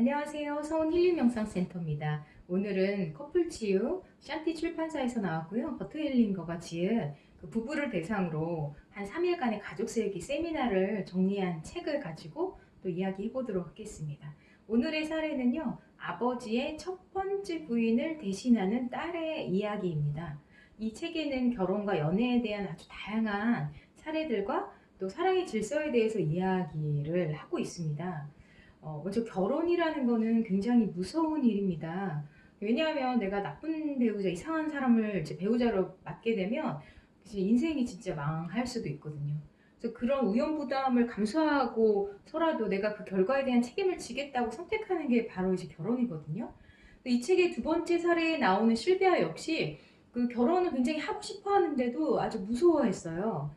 안녕하세요. 서울 힐링명상센터입니다. 오늘은 커플치유 샨티 출판사에서 나왔고요. 버트헬링거가 지은 그 부부를 대상으로 한 3일간의 가족 세우기 세미나를 정리한 책을 가지고 또 이야기해 보도록 하겠습니다. 오늘의 사례는요. 아버지의 첫 번째 부인을 대신하는 딸의 이야기입니다. 이 책에는 결혼과 연애에 대한 아주 다양한 사례들과 또 사랑의 질서에 대해서 이야기를 하고 있습니다. 먼저 결혼이라는 거는 굉장히 무서운 일입니다. 왜냐하면 내가 나쁜 배우자, 이상한 사람을 이제 배우자로 맡게 되면 이제 인생이 진짜 망할 수도 있거든요. 그래서 그런 우연부담을 감수하고서라도 내가 그 결과에 대한 책임을 지겠다고 선택하는 게 바로 이제 결혼이거든요. 이 책의 두 번째 사례에 나오는 실비아 역시 그 결혼을 굉장히 하고 싶어 하는데도 아주 무서워했어요.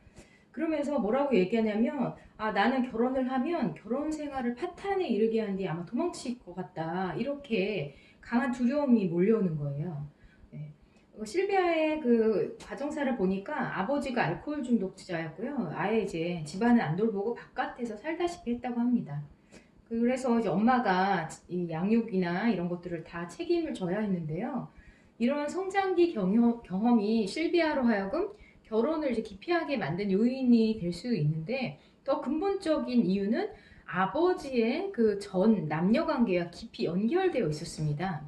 그러면서 뭐라고 얘기하냐면, 나는 결혼을 하면 결혼 생활을 파탄에 이르게 하는 게 아마 도망칠 것 같다. 이렇게 강한 두려움이 몰려오는 거예요. 네. 실비아의 그 가정사를 보니까 아버지가 알코올 중독자였고요. 아예 이제 집안을 안 돌보고 바깥에서 살다시피 했다고 합니다. 그래서 이제 엄마가 이 양육이나 이런 것들을 다 책임을 져야 했는데요. 이런 성장기 경험이 실비아로 하여금 결혼을 이제 기피하게 만든 요인이 될 수 있는데, 더 근본적인 이유는 아버지의 그 전 남녀 관계와 깊이 연결되어 있었습니다.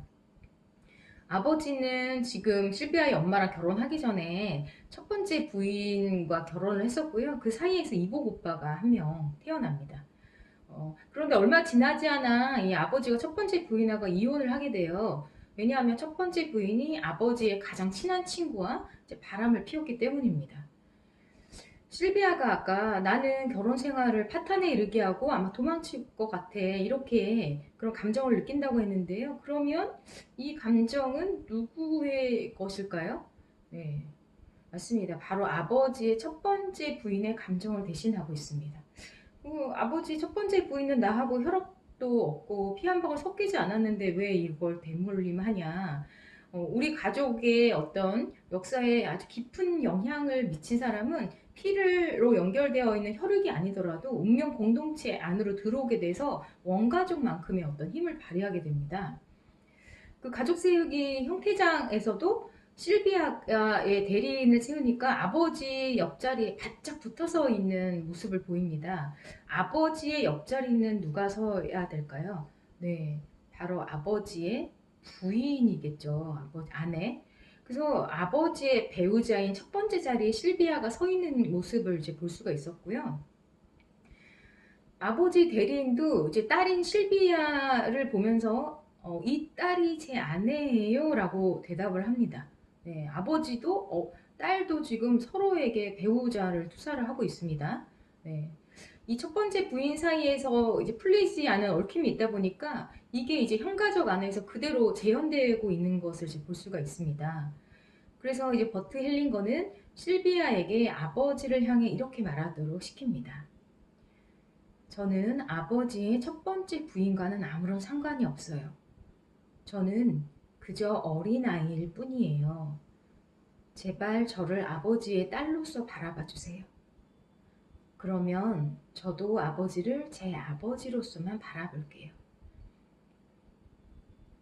아버지는 지금 실비아의 엄마랑 결혼하기 전에 첫 번째 부인과 결혼을 했었고요. 그 사이에서 이복 오빠가 한 명 태어납니다. 그런데 얼마 지나지 않아 이 아버지가 첫 번째 부인하고 이혼을 하게 돼요. 왜냐하면 첫 번째 부인이 아버지의 가장 친한 친구와 이제 바람을 피웠기 때문입니다. 실비아가 아까 나는 결혼 생활을 파탄에 이르게 하고 아마 도망칠 것 같아. 이렇게 그런 감정을 느낀다고 했는데요. 그러면 이 감정은 누구의 것일까요? 네, 맞습니다. 바로 아버지의 첫 번째 부인의 감정을 대신하고 있습니다. 아버지 첫 번째 부인은 나하고 혈압도 없고 피 한 방울 섞이지 않았는데 왜 이걸 대물림하냐. 우리 가족의 어떤 역사에 아주 깊은 영향을 미친 사람은 피로 연결되어 있는 혈육이 아니더라도 운명 공동체 안으로 들어오게 돼서 원가족만큼의 어떤 힘을 발휘하게 됩니다. 그 가족 세우기 형태장에서도 실비아의 대리인을 세우니까 아버지 옆자리에 바짝 붙어서 있는 모습을 보입니다. 아버지의 옆자리는 누가 서야 될까요? 네, 바로 아버지의 부인이겠죠. 아내. 그래서 아버지의 배우자인 첫 번째 자리에 실비아가 서 있는 모습을 이제 볼 수가 있었고요. 아버지 대리인도 이제 딸인 실비아를 보면서 이 딸이 제 아내예요 라고 대답을 합니다. 네, 아버지도 딸도 지금 서로에게 배우자를 투사를 하고 있습니다. 네. 이 첫 번째 부인 사이에서 이제 풀리지 않은 얽힘이 있다 보니까 이게 이제 형가족 안에서 그대로 재현되고 있는 것을 이제 볼 수가 있습니다. 그래서 이제 버트 헬링거는 실비아에게 아버지를 향해 이렇게 말하도록 시킵니다. 저는 아버지의 첫 번째 부인과는 아무런 상관이 없어요. 저는 그저 어린아이일 뿐이에요. 제발 저를 아버지의 딸로서 바라봐 주세요. 그러면 저도 아버지를 제 아버지로서만 바라볼게요.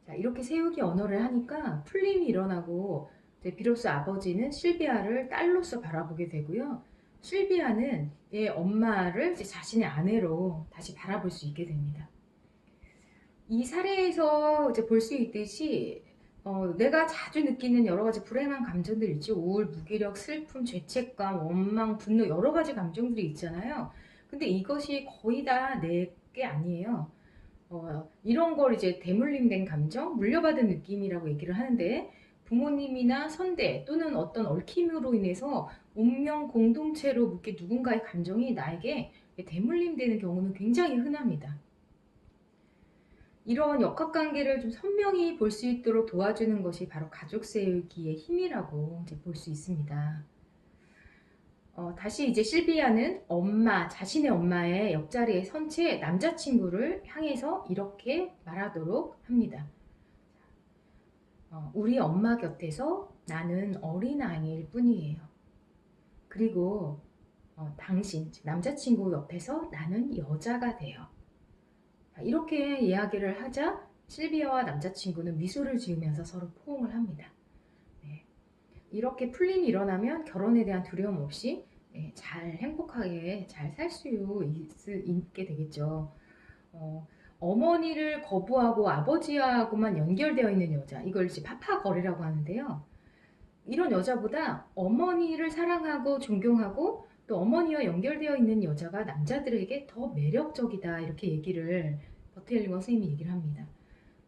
자, 이렇게 세우기 언어를 하니까 풀림이 일어나고 비로소 아버지는 실비아를 딸로서 바라보게 되고요. 실비아는 얘 엄마를 이제 자신의 아내로 다시 바라볼 수 있게 됩니다. 이 사례에서 이제 볼 수 있듯이 내가 자주 느끼는 여러 가지 불행한 감정들 있죠. 우울, 무기력, 슬픔, 죄책감, 원망, 분노 여러 가지 감정들이 있잖아요. 근데 이것이 거의 다 내 게 아니에요. 이런 걸 이제 대물림된 감정, 물려받은 느낌이라고 얘기를 하는데 부모님이나 선대 또는 어떤 얽힘으로 인해서 운명 공동체로 묶인 누군가의 감정이 나에게 대물림되는 경우는 굉장히 흔합니다. 이런 역학관계를 좀 선명히 볼 수 있도록 도와주는 것이 바로 가족 세우기의 힘이라고 이제 볼 수 있습니다. 다시 이제 실비아는 자신의 엄마의 옆자리에 선 채 남자친구를 향해서 이렇게 말하도록 합니다. 우리 엄마 곁에서 나는 어린아이일 뿐이에요. 그리고 당신, 남자친구 옆에서 나는 여자가 돼요. 이렇게 이야기를 하자 실비아와 남자친구는 미소를 지으면서 서로 포옹을 합니다. 네. 이렇게 풀림이 일어나면 결혼에 대한 두려움 없이 잘 행복하게 잘 살 수 있게 되겠죠. 어머니를 거부하고 아버지하고만 연결되어 있는 여자, 이걸 이제 파파거리라고 하는데요. 이런 여자보다 어머니를 사랑하고 존경하고 또 어머니와 연결되어 있는 여자가 남자들에게 더 매력적이다, 이렇게 얘기를 버트 헬리건 선생님이 얘기를 합니다.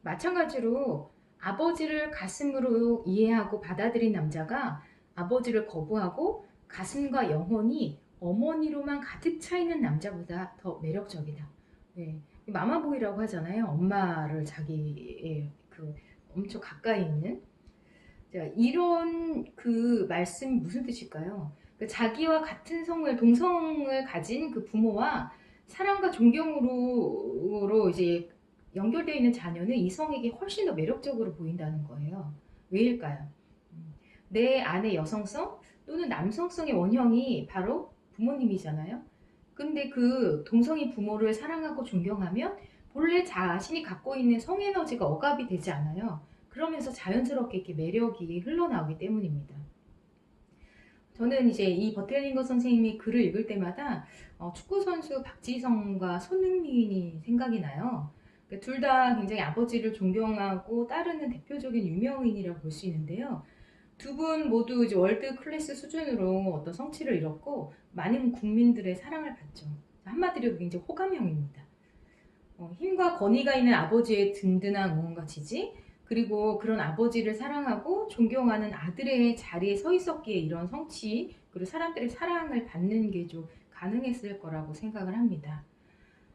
마찬가지로 아버지를 가슴으로 이해하고 받아들인 남자가 아버지를 거부하고 가슴과 영혼이 어머니로만 가득 차 있는 남자보다 더 매력적이다. 네. 마마보이라고 하잖아요. 엄마를 자기의 그 엄청 가까이 있는. 자, 이런 그 말씀이 무슨 뜻일까요? 그 자기와 같은 성을 동성을 가진 그 부모와 사랑과 존경으로 이제 연결되어 있는 자녀는 이성에게 훨씬 더 매력적으로 보인다는 거예요. 왜일까요? 내 안의 여성성 또는 남성성의 원형이 바로 부모님이잖아요. 근데 그 동성이 부모를 사랑하고 존경하면 본래 자신이 갖고 있는 성에너지가 억압이 되지 않아요. 그러면서 자연스럽게 이렇게 매력이 흘러나오기 때문입니다. 저는 이제 이 버텔링거 선생님이 글을 읽을 때마다 축구선수 박지성과 손흥민이 생각이 나요. 둘 다 굉장히 아버지를 존경하고 따르는 대표적인 유명인이라고 볼 수 있는데요. 두 분 모두 이제 월드 클래스 수준으로 어떤 성취를 이뤘고 많은 국민들의 사랑을 받죠. 한마디로 굉장히 호감형입니다. 힘과 권위가 있는 아버지의 든든한 응원과 지지, 그리고 그런 아버지를 사랑하고 존경하는 아들의 자리에 서 있었기에 이런 성취, 그리고 사람들의 사랑을 받는 게 좀 가능했을 거라고 생각을 합니다.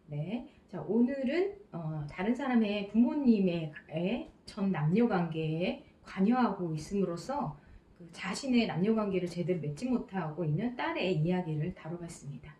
네. 자, 오늘은 다른 사람의 부모님의 전 남녀 관계에 관여하고 있음으로써 그 자신의 남녀 관계를 제대로 맺지 못하고 있는 딸의 이야기를 다뤄봤습니다.